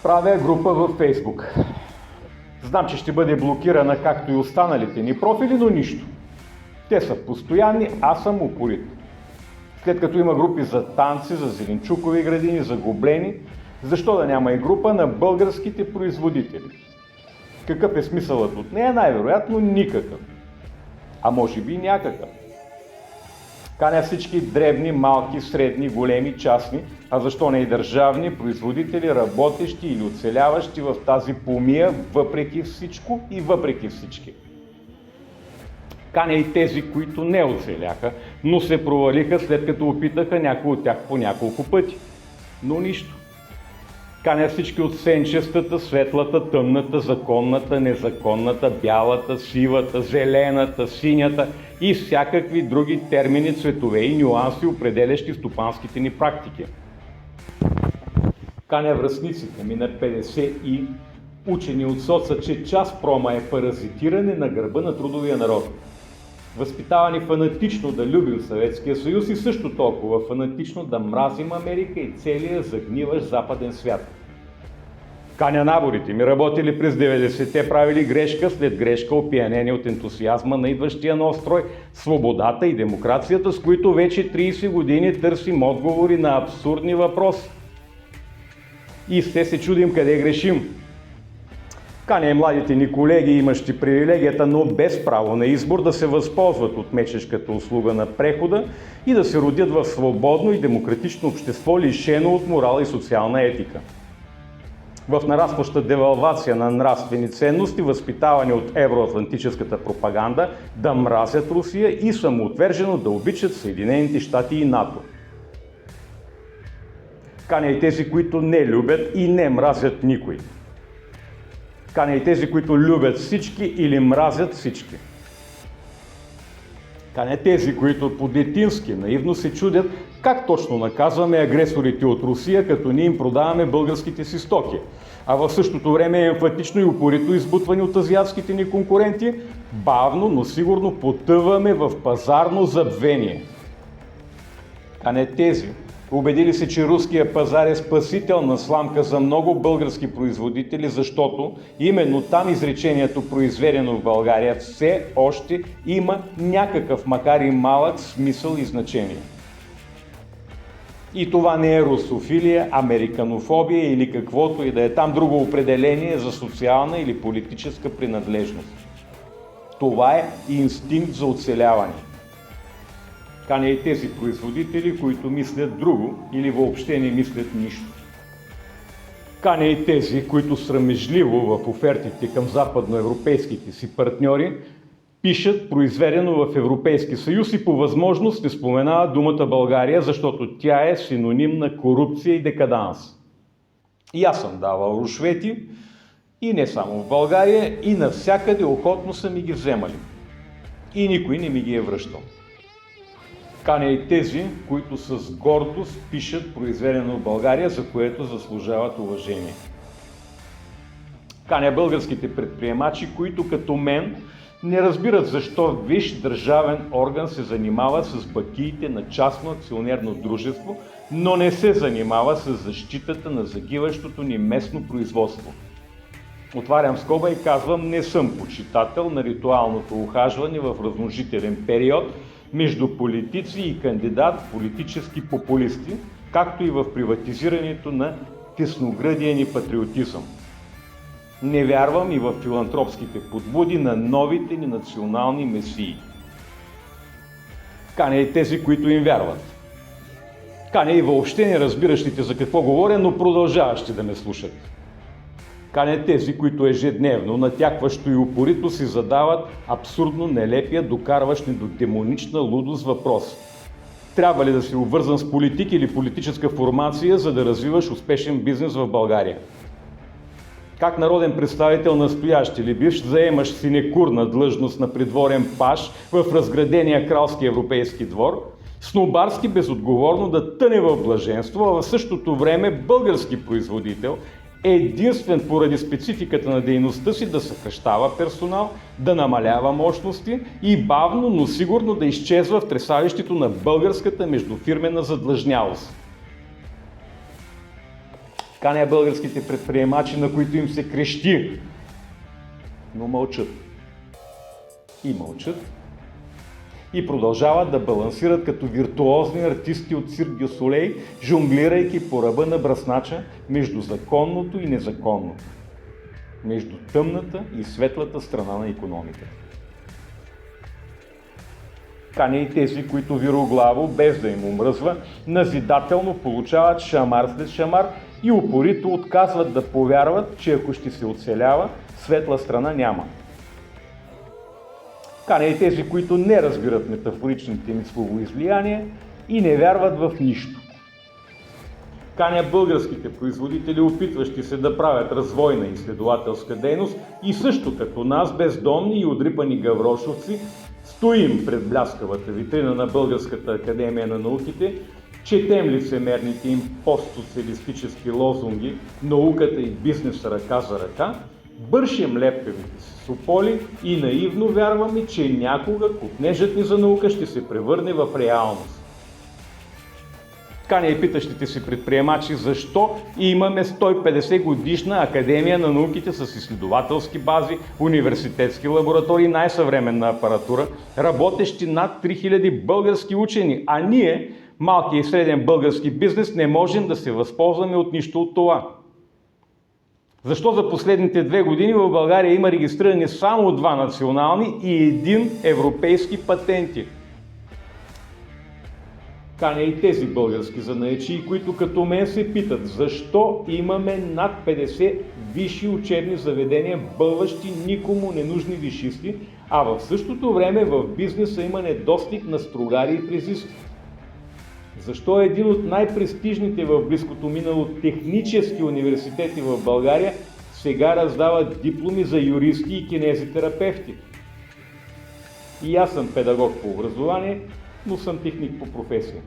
Правя група във Фейсбук. Знам, че ще бъде блокирана, както и останалите ни профили, но нищо. Те са постоянни, аз съм упорит. След като има групи за танци, за зеленчукови градини, за гоблени, защо да няма и група на българските производители? Какъв е смисълът от нея? Най-вероятно никакъв. А може би някакъв. Каня всички дребни, малки, средни, големи, частни, а защо не и държавни производители, работещи или оцеляващи в тази помия, въпреки всичко и въпреки всички. Каня и тези, които не оцеляха, но се провалиха, след като опитаха някои от тях по няколко пъти. Но нищо. Каня всички от сенчестата, светлата, тъмната, законната, незаконната, бялата, сивата, зелената, синята и всякакви други термини, цветове и нюанси, определящи стопанските ни практики. Каня връстниците ми на 50 и учени от соца, че час прома е паразитиране на гърба на трудовия народ. Възпитавани фанатично да любим Съветския съюз и също толкова фанатично да мразим Америка и целия загниващ западен свят. Каня наборите ми, работили през 90-те, правили грешка след грешка, опиянени от ентусиазма на идващия нов строй, свободата и демокрацията, с които вече 30 години търсим отговори на абсурдни въпроси. И все се чудим къде грешим. Каня и младите ни колеги, имащи привилегията, но без право на избор, да се възползват от мечешката услуга на прехода и да се родят в свободно и демократично общество, лишено от морал и социална етика. В нарастваща девалвация на нравствени ценности, възпитавани от евроатлантическата пропаганда, да мразят Русия и самоотвержено да обичат Съединените щати и НАТО. Каня и тези, които не любят и не мразят никой. Каня и тези, които любят всички или мразят всички. Каня тези, които по-детински наивно се чудят как точно наказваме агресорите от Русия, като ние им продаваме българските си стоки, а в същото време емфатично и упорито избутвани от азиатските ни конкуренти, бавно, но сигурно потъваме в пазарно забвение. Каня тези, убедили се, че руския пазар е спасителна сламка за много български производители, защото именно там изречението произведено в България все още има някакъв, макар и малък, смисъл и значение. И това не е русофилия, американофобия или каквото и да е там друго определение за социална или политическа принадлежност. Това е инстинкт за оцеляване. Каня и тези производители, които мислят друго или въобще не мислят нищо. Каня и тези, които срамежливо в офертите към западноевропейските си партньори пишат произведено в Европейски съюз и по възможност не споменават думата България, защото тя е синоним на корупция и декаданс. И аз съм давал рушвети, и не само в България, и навсякъде охотно са ми ги вземали. И никой не ми ги е връщал. Каня и тези, които с гордост пишат произведено в България, за което заслужават уважение. Каня българските предприемачи, които като мен не разбират защо висш държавен орган се занимава с бакиите на частно акционерно дружество, но не се занимава с защитата на загиващото ни местно производство. Отварям скоба и казвам, не съм почитател на ритуалното ухажване в размножителен период между политици и кандидат политически популисти, както и в приватизирането на тесногръдия ни патриотизъм. Не вярвам и в филантропските подбуди на новите ни национални месии. Каня и тези, които им вярват. Каня и въобще не разбиращите за какво говоря, но продължаващи да ме слушат. Каня тези, които ежедневно, натякващо и упорито си задават абсурдно нелепия, докарващ ни до демонична лудост въпрос. Трябва ли да си обвързан с политик или политическа формация, за да развиваш успешен бизнес в България? Как народен представител, настоящ или бивш, заемаш синекурна длъжност на придворен паж в разградения кралски европейски двор, снобарски безотговорно да тъне в блаженство, а в същото време български производител, единствен поради спецификата на дейността си да съкращава персонал, да намалява мощности и бавно, но сигурно да изчезва в тресавището на българската междуфирмена задлъжнялост. Каня българските предприемачи, на които им се крещи, но мълчат. И мълчат. И продължават да балансират като виртуозни артисти от Цирк дю Солей, жонглирайки по ръба на бръснача между законното и незаконното, между тъмната и светлата страна на икономиката. Каня и тези, които вироглаво, без да им омръзва, назидателно получават шамар след шамар и упорито отказват да повярват, че ако ще се оцелява, светла страна няма. Каня и тези, които не разбират метафоричните ми словоизлияния и не вярват в нищо. Каня българските производители, опитващи се да правят развойна изследователска дейност и също като нас, бездомни и удрипани гаврошовци, стоим пред бляскавата витрина на Българската академия на науките, четем лицемерните им постсоциалистически лозунги «Науката и бизнес ръка за ръка», бършем лепкавите си сополи и наивно вярваме, че някога копнежът ни за наука ще се превърне в реалност. Каня и питащите си предприемачи защо имаме 150 годишна Академия на науките с изследователски бази, университетски лаборатории, най-съвременна апаратура, работещи над 3000 български учени, а ние, малкият и среден български бизнес, не можем да се възползваме от нищо от това. Защо за последните 2 години в България има регистрирани само 2 национални и 1 европейски патенти? Каня и тези български занаятчии, които като мен се питат защо имаме над 50 висши учебни заведения, бълващи никому ненужни висшисти, а в същото време в бизнеса има недостиг на стругари и фрезисти. Защо един от най-престижните в близкото минало технически университети в България сега раздава дипломи за юристи и кинезитерапевти? И аз съм педагог по образование, но съм техник по професия.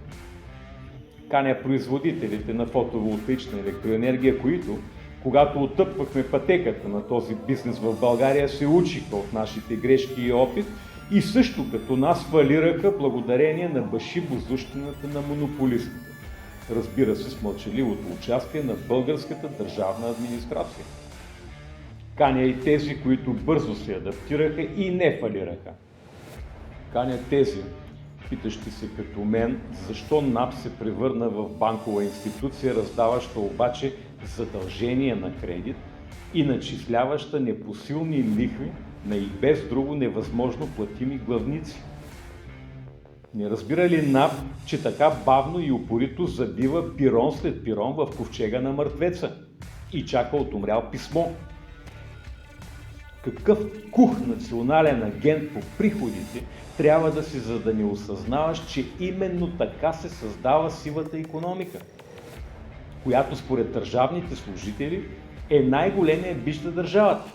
Каня производителите на фотоволтаична електроенергия, които, когато отъпвахме пътеката на този бизнес в България, се учиха от нашите грешки и опит и също като нас фалираха благодарение на башибозущината на монополистите. Разбира се, с мълчаливото участие на българската държавна администрация. Каня и тези, които бързо се адаптираха и не фалираха. Каня тези, питащи се като мен, защо НАП се превърна в банкова институция, раздаваща обаче задължения на кредит и начисляваща непосилни лихви на и без друго невъзможно платими главници. Не разбира ли НАП, че така бавно и упорито забива пирон след пирон в ковчега на мъртвеца и чака от умрял писмо? Какъв кух национален агент по приходите трябва да си, за да не осъзнаваш, че именно така се създава сивата икономика, която според държавните служители е най-големия бич на държавата.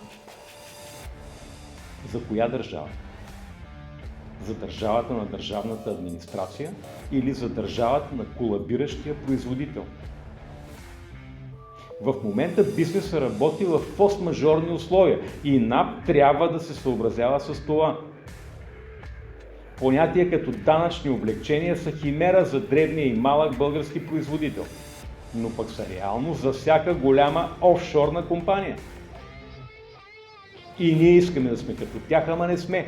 За коя държава? За държавата на държавната администрация или за държавата на колабиращия производител? В момента бизнесът работи в форс-мажорни условия и НАП трябва да се съобразява с това. Понятия като данъчни облекчения са химера за дребния и малък български производител, но пък са реално за всяка голяма офшорна компания. И ние искаме да сме като тях, ама не сме.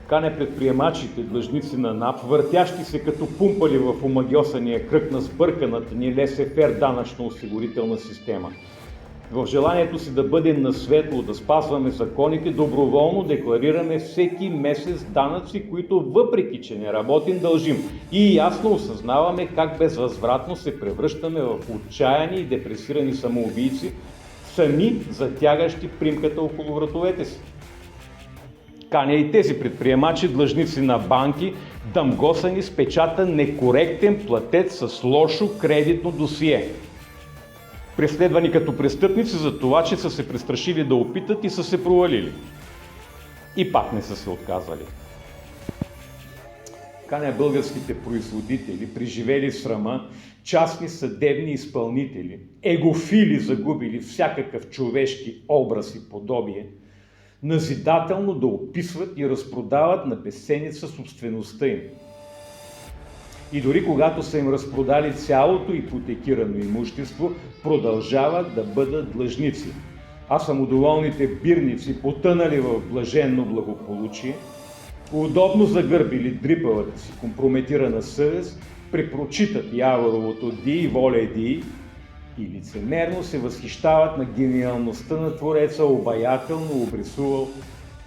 Каня предприемачите, длъжници на НАП, въртящи се като пумпали в омагьосания кръг на сбърканата ни лесе-фер данъчно-осигурителна система. В желанието си да бъдем на светло, да спазваме законите, доброволно декларираме всеки месец данъци, които въпреки че не работим, дължим. И ясно осъзнаваме как безвъзвратно се превръщаме в отчаяни и депресирани самоубийци, сами затягащи примката около вратовете си. Каня и тези предприемачи, длъжници на банки, дъмгосани с печата некоректен платец с лошо кредитно досие. Преследвани като престъпници за това, че са се престрашили да опитат и са се провалили. И пак не са се отказали. Каня българските производители, преживели срама, частни съдебни изпълнители, егофили, загубили всякакъв човешки образ и подобие, назидателно да описват и разпродават на безценица собствеността им. И дори когато са им разпродали цялото ипотекирано имущество, продължават да бъдат длъжници. А самодоволните бирници, потънали в блаженно благополучие, удобно загърбили дрипавата си компрометирана съвест, препрочитат Яворовото «Ди воле ди» и лицемерно се възхищават на гениалността на Твореца, обаятелно обрисувал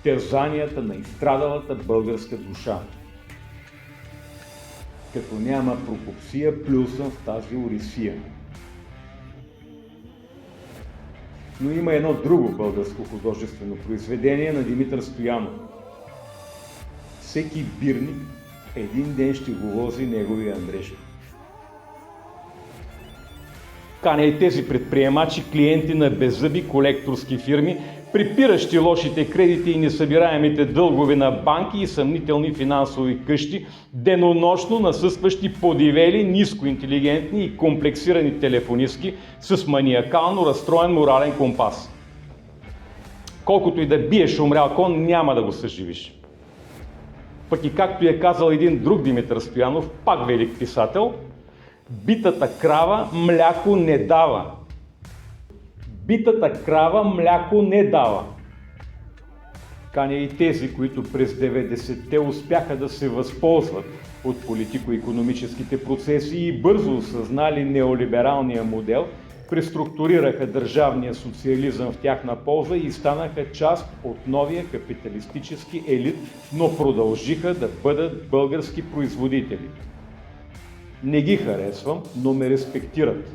терзанията на изстрадалата българска душа. Като няма Прокопсия, плюсъм в тази Орисия. Но има едно друго българско художествено произведение на Димитър Стоянов. Всеки бирник един ден ще го вози неговия Андрешко. Каня и тези предприемачи, клиенти на беззъби колекторски фирми, припиращи лошите кредити и несъбираемите дългове на банки и съмнителни финансови къщи, денонощно насъстващи подивели, нискоинтелигентни и комплексирани телефонистки с маниакално разстроен морален компас. Колкото и да биеш умрял кон, няма да го съживиш. Пък и както е казал един друг Димитър Стоянов, пак велик писател, битата крава мляко не дава. Битата крава мляко не дава. Каня и тези, които през 90-те успяха да се възползват от политико-икономическите процеси и бързо осъзнали неолибералния модел, преструктурираха държавния социализъм в тяхна полза и станаха част от новия капиталистически елит, но продължиха да бъдат български производители. Не ги харесвам, но ме респектират.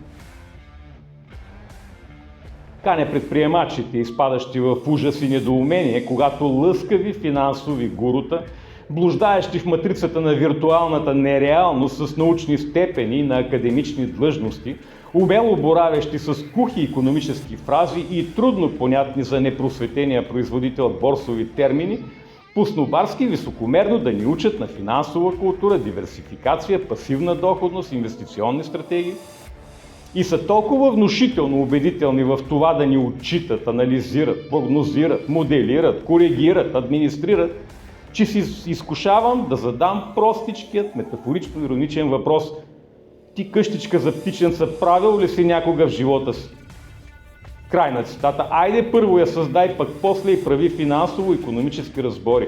Каня предприемачите, изпадащи в ужас и недоумение, когато лъскави финансови гурута, блуждаещи в матрицата на виртуалната нереалност с научни степени на академични длъжности, умело боравещи с кухи икономически фрази и трудно понятни за непросветения производител борсови термини, по-снобарски високомерно да ни учат на финансова култура, диверсификация, пасивна доходност, инвестиционни стратегии. И са толкова внушително убедителни в това да ни отчитат, анализират, прогнозират, моделират, коригират, администрират, че си изкушавам да задам простичкият метафорично-ироничен въпрос: ти къщичка за птиченца правил ли си някога в живота си? Край на цитата. Айде първо я създай, пък после и прави финансово-икономически разбори.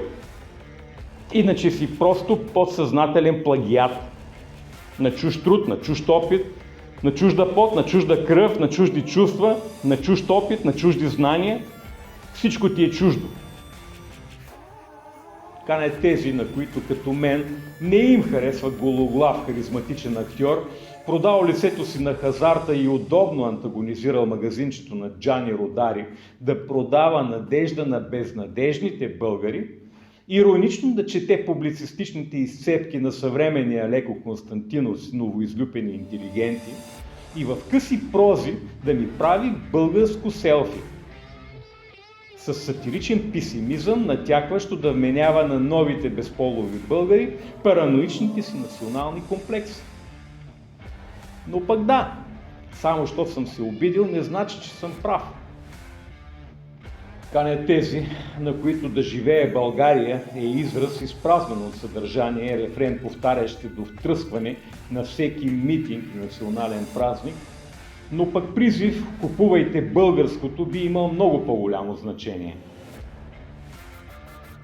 Иначе си просто подсъзнателен плагиат на чужд труд, на чужд опит, на чужда пот, на чужда кръв, на чужди чувства, на чужд опит, на чужди знания. Всичко ти е чуждо. Каня тези, на които като мен не им харесва гологлав харизматичен актьор, продал лицето си на хазарта и удобно антагонизирал магазинчето на Джани Родари да продава надежда на безнадежните българи, иронично да чете публицистичните изцепки на съвременния Леко Константинов с новоизлюпени интелигенти и в къси прози да ми прави българско селфи с сатиричен песимизъм, натякващо да вменява на новите безполови българи параноичните си национални комплекси. Но пък да, само защото съм се обидил, не значи, че съм прав. Каня тези, на които да живее България е израз изпразнен от съдържание, рефрен, повтарящ до втръскване на всеки митинг и национален празник, но пък призив "Купувайте българското" би имал много по-голямо значение.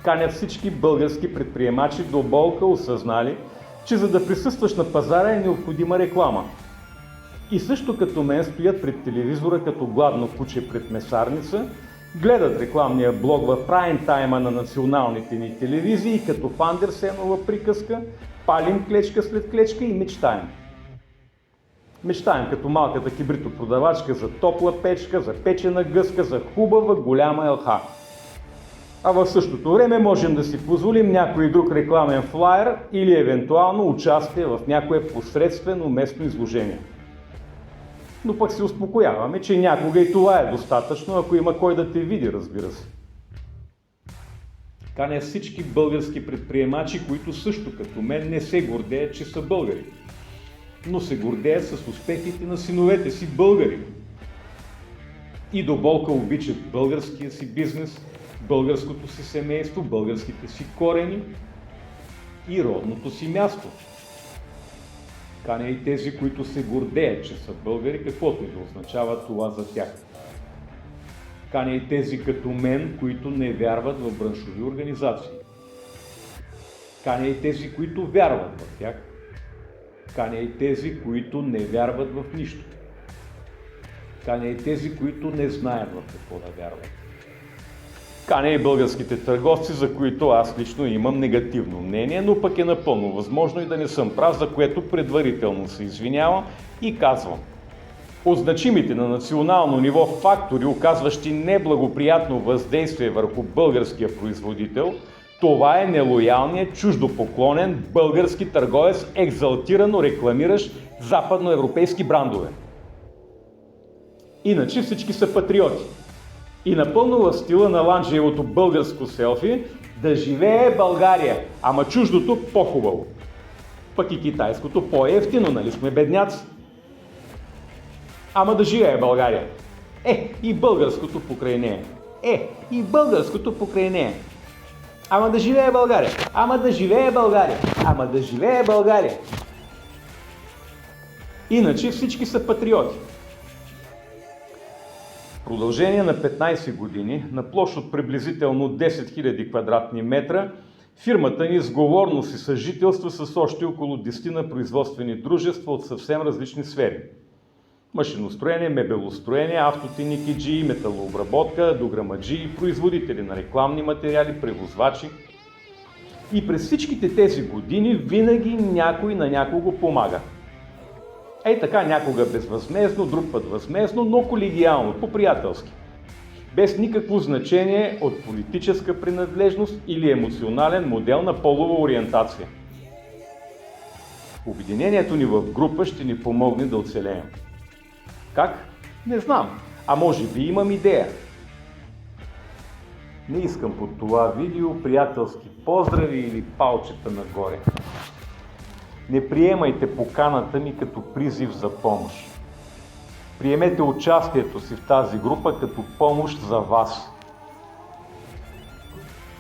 Каня всички български предприемачи до болка осъзнали, че за да присъстваш на пазара е необходима реклама. И също като мен стоят пред телевизора като гладно куче пред месарница, гледат рекламния блок в прайм тайма на националните ни телевизии, като в Андерсенова приказка, палим клечка след клечка и мечтаем. Мечтаем като малката кибритопродавачка за топла печка, за печена гъска, за хубава голяма елха. А в същото време можем да си позволим някой друг рекламен флаер или евентуално участие в някое посредствено местно изложение. Но пък се успокояваме, че някога и това е достатъчно, ако има кой да те види, разбира се. Каня всички български предприемачи, които също като мен не се гордеят, че са българи, но се гордеят с успехите на синовете си българи. И до болка обичат българския си бизнес, българското си семейство, българските си корени и родното си място. Каня и тези, които се гордеят, че са българи, каквото и да означава това за тях. Каня и тези като мен, които не вярват в браншови организации. Каня и тези, които вярват в тях. Каня и тези, които не вярват в нищо. Каня и тези, които не знаят в какво да вярват. Каня и българските търговци, за които аз лично имам негативно мнение, но пък е напълно възможно и да не съм прав, за което предварително се извинявам и казвам. От значимите на национално ниво фактори, оказващи неблагоприятно въздействие върху българския производител, това е нелоялният, чуждопоклонен български търговец, екзалтирано рекламиращ западноевропейски брандове. Иначе всички са патриоти. И напълно в стила на Ланджиевото българско селфи: да живее България, ама чуждото по-хубаво. Пък и китайското по-евтино, нали сме бедняци? Ама да живее България. И българското покрай нея. И българското покрай нея. Ама да живее България. Ама да живее България. Ама да живее България. Иначе всички са патриоти. В продължение на 15 години, на площ от приблизително 10 000 квадратни метра, фирмата ни сговорно си съжителства с още около 10 производствени дружества от съвсем различни сфери. Машиностроение, мебелостроение, автотехникиджии, металообработка, дограмаджии, производители на рекламни материали, превозвачи. И през всичките тези години винаги някой на някого помага. Така, някога безвъзмездно, друг път възмездно, но колегиално, по-приятелски. Без никакво значение от политическа принадлежност или емоционален модел на полова ориентация. Обединението ни в група ще ни помогне да оцелеем. Как? Не знам. А може би имам идея. Не искам под това видео приятелски поздрави или палчета нагоре. Не приемайте поканата ми като призив за помощ. Приемете участието си в тази група като помощ за вас.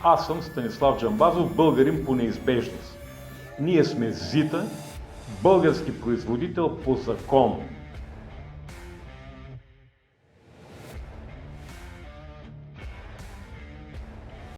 Аз съм Станислав Джамбазов, българин по неизбежност. Ние сме ЗИТА, български производител по закон.